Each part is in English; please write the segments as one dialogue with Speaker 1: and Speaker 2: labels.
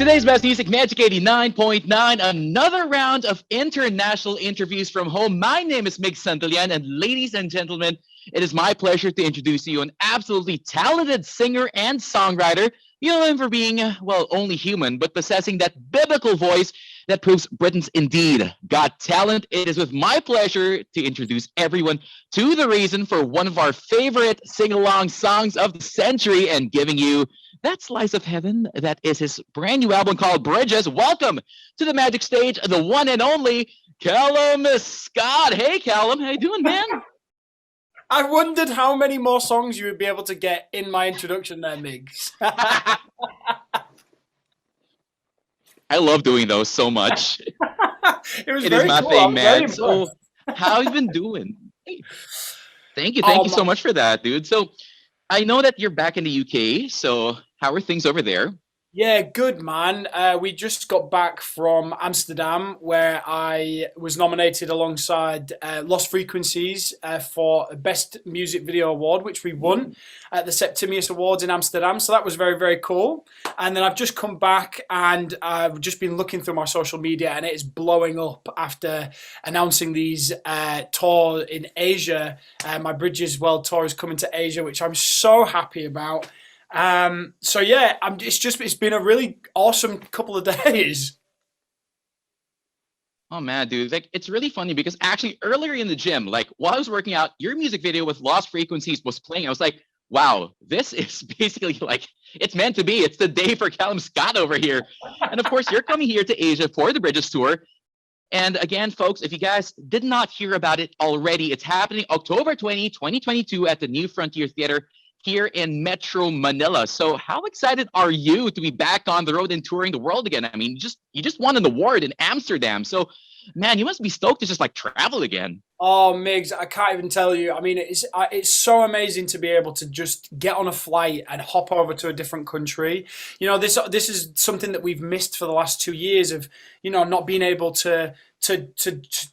Speaker 1: Today's Best Music Magic 89.9, another round of international interviews from home. My name is Migs Santillan, and ladies and gentlemen, it is my pleasure to introduce you an absolutely talented singer and songwriter. You know him for being, well, only human, but possessing that biblical voice that proves Britons indeed got talent. It is with my pleasure to introduce everyone to the reason for one of our favorite sing-along songs of the century and giving you that slice of heaven that is his brand new album called Bridges. Welcome to the magic stage, the one and only Calum Scott. Hey, Calum, how you doing, man?
Speaker 2: I wondered how many more songs you would be able to get in my introduction there, Migs.
Speaker 1: I love doing those so much.
Speaker 2: It
Speaker 1: is my
Speaker 2: cool.
Speaker 1: thing, man. So, how you been doing? Thank you so much for that, dude. So, I know that you're back in the UK. So, how are things over there?
Speaker 2: Yeah, good, man. We just got back from Amsterdam, where I was nominated alongside Lost Frequencies for Best Music Video Award, which we won at the Septimius Awards in Amsterdam. So that was very, very cool. And then I've just come back and I've just been looking through my social media, and it is blowing up after announcing these tour in Asia. My Bridges World Tour is coming to Asia, which I'm so happy about. So yeah, it's been a really awesome couple of days.
Speaker 1: Oh man, dude, like it's really funny because actually earlier in the gym, like while I was working out, your music video with Lost Frequencies was playing. I was like, wow, this is basically like it's meant to be. It's the day for Calum Scott over here. And of course, you're coming here to Asia for the Bridges tour. And again, folks, if you guys did not hear about it already, it's happening October 20, 2022 at the New Frontier Theater here in Metro Manila. So how excited are you to be back on the road and touring the world again? I mean, you just won an award in Amsterdam. So man, you must be stoked to just like travel again.
Speaker 2: Oh, Migs, I can't even tell you. I mean, it's so amazing to be able to just get on a flight and hop over to a different country. You know, this is something that we've missed for the last 2 years of, you know, not being able to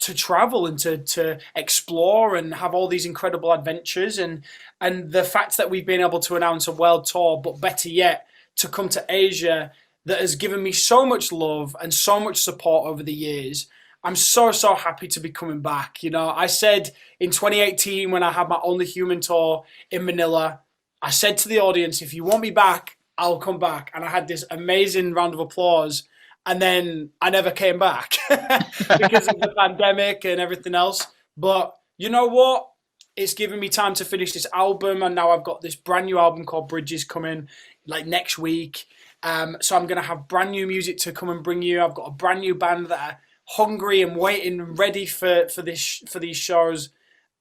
Speaker 2: travel and to explore and have all these incredible adventures, and the fact that we've been able to announce a world tour, but better yet, to come to Asia, that has given me so much love and so much support over the years. I'm so happy to be coming back. You know, I said in 2018 when I had my Only Human tour in Manila, I said to the audience, if you want me back, I'll come back. And I had this amazing round of applause. And then I never came back because of the pandemic and everything else. But you know what? It's given me time to finish this album. And now I've got this brand new album called Bridges coming like next week. So I'm going to have brand new music to come and bring you. I've got a brand new band that are hungry and waiting and ready for these shows.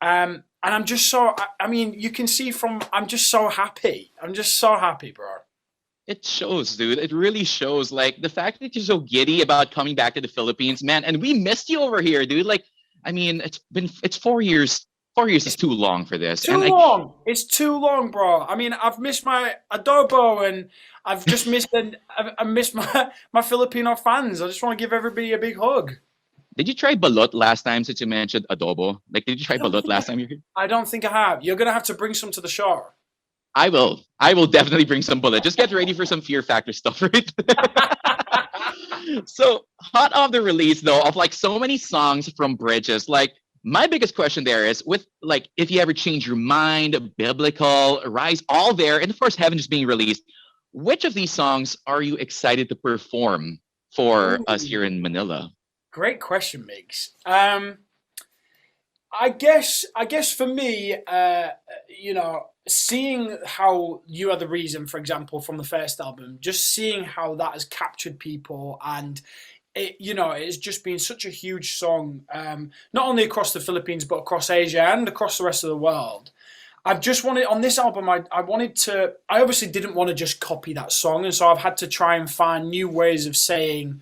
Speaker 2: And I'm just I mean, you can see I'm just so happy. I'm just so happy, bro.
Speaker 1: It shows, dude. It really shows. Like the fact that you're so giddy about coming back to the Philippines, man. And we missed you over here, dude. Like, I mean, it's 4 years. 4 years is too long for this.
Speaker 2: Long. It's too long, bro. I mean, I've missed my adobo, and I've just missed I missed my Filipino fans. I just want to give everybody a big hug.
Speaker 1: Did you try balut last time since you mentioned adobo? Like, did you try balut last time you were here?
Speaker 2: I don't think I have. You're gonna have to bring some to the show.
Speaker 1: I will. I will definitely bring some bullet. Just get ready for some Fear Factor stuff, right? So, hot off the release, though, of like so many songs from Bridges, like my biggest question there is with like if you ever change your mind, Biblical, Rise, all there, and of course, Heaven just being released. Which of these songs are you excited to perform for us here in Manila?
Speaker 2: Great question, Migs. I guess for me, you know, seeing how You Are the Reason, for example, from the first album, just seeing how that has captured people, and it, you know, it's just been such a huge song, not only across the Philippines, but across Asia and across the rest of the world. I've just wanted, on this album, I obviously didn't want to just copy that song, and so I've had to try and find new ways of saying,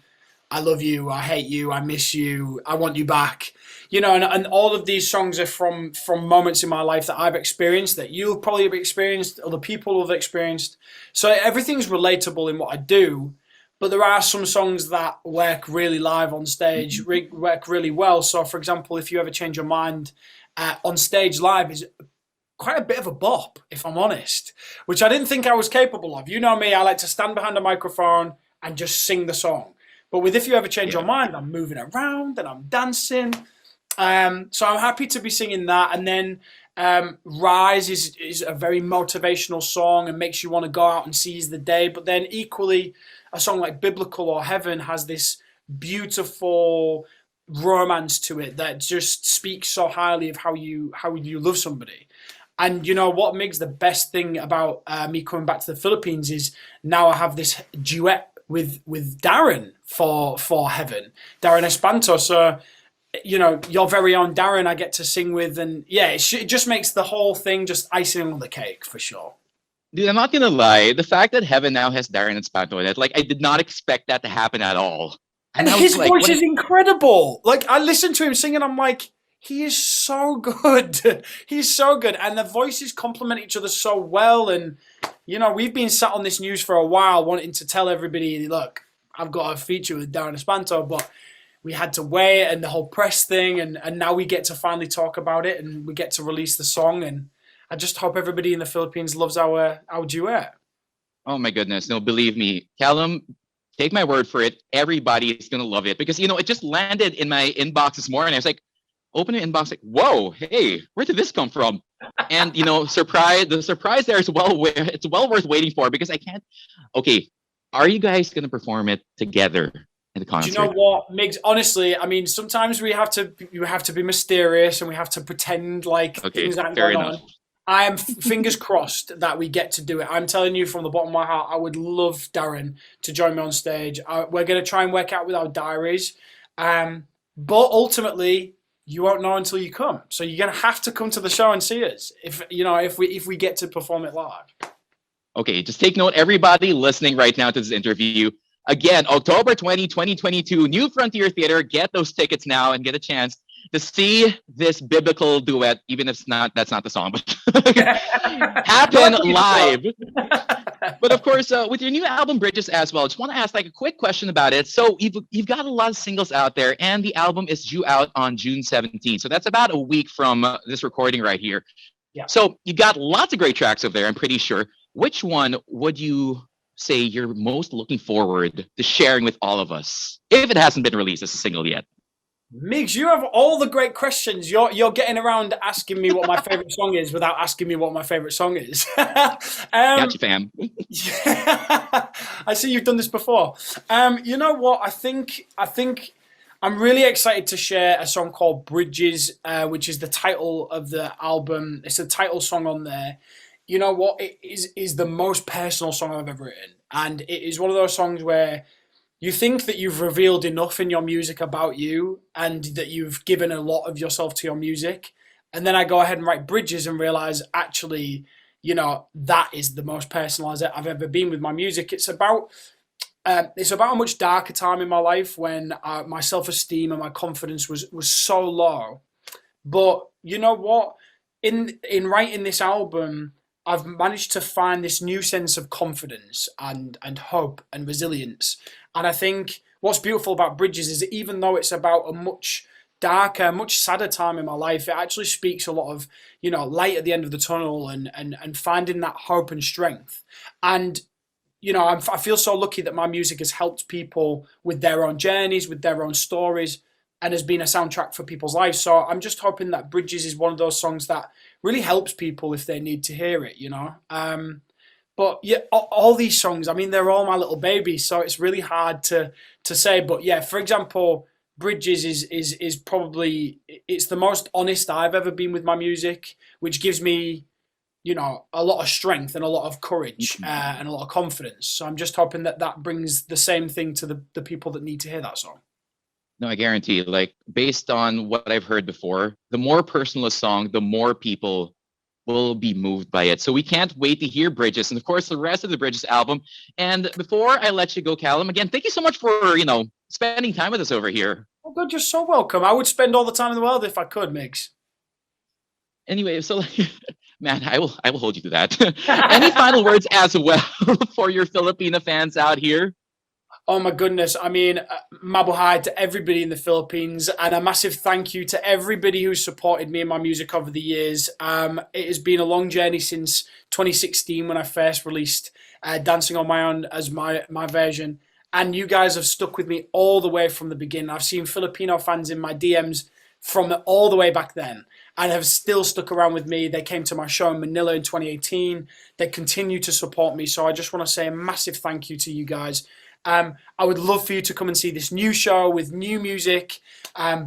Speaker 2: I love you, I hate you, I miss you, I want you back. You know, and all of these songs are from moments in my life that I've experienced, that you'll probably have experienced, other people have experienced. So everything's relatable in what I do, but there are some songs that work really live on stage, work really well. So, for example, If You Ever Change Your Mind on stage live is quite a bit of a bop, if I'm honest, which I didn't think I was capable of. You know me, I like to stand behind a microphone and just sing the song. But with If You Ever Change Your
Speaker 1: Yeah.
Speaker 2: Mind, I'm moving around and I'm dancing. So I'm happy to be singing that. And then Rise is a very motivational song and makes you want to go out and seize the day. But then equally, a song like Biblical or Heaven has this beautiful romance to it that just speaks so highly of how you love somebody. And you know what, Migs, the best thing about me coming back to the Philippines is now I have this duet with Darren for Heaven, Darren Espanto. So you know, your very own Darren I get to sing with, and yeah, it just makes the whole thing just icing on the cake for sure.
Speaker 1: Dude, I'm not gonna lie. The fact that Heaven now has Darren and Spanto in it, like I did not expect that to happen at all.
Speaker 2: And
Speaker 1: And I was
Speaker 2: his
Speaker 1: like,
Speaker 2: voice
Speaker 1: when
Speaker 2: is incredible. Like I listen to him singing, I'm like, he is so good. He's so good, and the voices complement each other so well. And you know, we've been sat on this news for a while, wanting to tell everybody, look, I've got a feature with Darren Espanto, but we had to wait and the whole press thing, and now we get to finally talk about it and we get to release the song. And I just hope everybody in the Philippines loves our duet.
Speaker 1: oh my goodness, no, believe me, Callum, take my word for it. Everybody is gonna love it because it just landed in my inbox this morning. I was like, open the inbox, like, whoa, hey, where did this come from? And the surprise there is it's well worth waiting for because I can't. Okay, are you guys gonna perform it together in the
Speaker 2: Do you know
Speaker 1: concert?
Speaker 2: what, Migs? Honestly, I mean, sometimes you have to be mysterious and we have to pretend like
Speaker 1: Okay,
Speaker 2: things aren't
Speaker 1: fair
Speaker 2: going
Speaker 1: enough.
Speaker 2: on. I am fingers crossed that we get to do it. I'm telling you from the bottom of my heart, I would love Darren to join me on stage. We're going to try and work out with our diaries, but ultimately, you won't know until you come. So you're going to have to come to the show and see us if we get to perform it live.
Speaker 1: Okay, just take note, everybody listening right now to this interview. Again, October 20, 2022, New Frontier Theater. Get those tickets now and get a chance to see this biblical duet, even if that's not the song, but
Speaker 2: No, I
Speaker 1: happen
Speaker 2: think so.
Speaker 1: live. But of course, with your new album Bridges as well, I just want to ask like a quick question about it. So you've got a lot of singles out there, and the album is due out on June 17th. So that's about a week from this recording right here.
Speaker 2: Yeah.
Speaker 1: So you've got lots of great tracks over there, I'm pretty sure. Which one would you say you're most looking forward to sharing with all of us if it hasn't been released as a single yet?
Speaker 2: Migs, you have all the great questions. You're getting around asking me what my favorite song is without asking me what my favorite song is.
Speaker 1: Gotcha, fam.
Speaker 2: Yeah, I see you've done this before. You know what? I think I'm really excited to share a song called Bridges, which is the title of the album. It's the title song on there. You know what? It is the most personal song I've ever written, and it is one of those songs where you think that you've revealed enough in your music about you and that you've given a lot of yourself to your music. And then I go ahead and write Bridges and realize actually, that is the most personalized I've ever been with my music. It's about a much darker time in my life when my self-esteem and my confidence was so low. But you know what? In writing this album, I've managed to find this new sense of confidence and hope and resilience. And I think what's beautiful about Bridges is that even though it's about a much darker, much sadder time in my life, it actually speaks a lot of, light at the end of the tunnel and finding that hope and strength. And I feel so lucky that my music has helped people with their own journeys, with their own stories, and has been a soundtrack for people's lives. So I'm just hoping that Bridges is one of those songs that really helps people if they need to hear it. But yeah, all these songs, I mean, they're all my little babies, so it's really hard to say. But yeah, for example, Bridges is probably it's the most honest I've ever been with my music, which gives me a lot of strength and a lot of courage and a lot of confidence. So I'm just hoping that brings the same thing to the people that need to hear that song.
Speaker 1: No, I guarantee, like, based on what I've heard before, the more personal a song, the more people will be moved by it. So we can't wait to hear Bridges and, of course, the rest of the Bridges album. And before I let you go, Callum, again, thank you so much for, spending time with us over here.
Speaker 2: Oh, God, you're so welcome. I would spend all the time in the world if I could, Migs.
Speaker 1: Anyway, so man, I will hold you to that. Any final words as well for your Filipino fans out here?
Speaker 2: Oh my goodness. I mean, mabuhay to everybody in the Philippines and a massive thank you to everybody who's supported me and my music over the years. It has been a long journey since 2016 when I first released Dancing on My Own as my version. And you guys have stuck with me all the way from the beginning. I've seen Filipino fans in my DMs from all the way back then and have still stuck around with me. They came to my show in Manila in 2018. They continue to support me. So I just want to say a massive thank you to you guys. I would love for you to come and see this new show with new music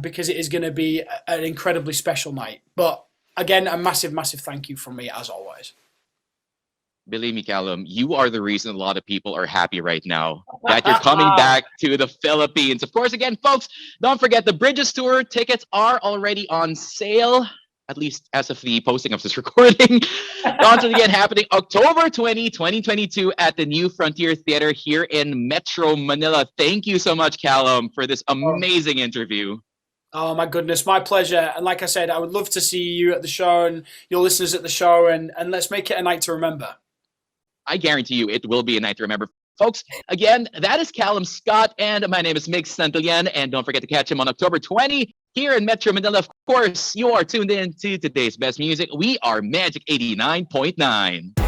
Speaker 2: because it is going to be an incredibly special night. But again, a massive, massive thank you from me as always.
Speaker 1: Believe me, Calum, you are the reason a lot of people are happy right now that you're coming back to the Philippines. Of course, again, folks, don't forget the Bridges Tour tickets are already on sale, at least as of the posting of this recording. Once again, happening October 20, 2022 at the New Frontier Theater here in Metro Manila. Thank you so much, Calum, for this amazing interview.
Speaker 2: Oh my goodness, my pleasure. And like I said, I would love to see you at the show and your listeners at the show, and let's make it a night to remember.
Speaker 1: I guarantee you it will be a night to remember. Folks, again, that is Calum Scott, and my name is Migs Santillan, and don't forget to catch him on October 20 here in Metro Manila. Of course, you are tuned in to today's best music. We are Magic 89.9.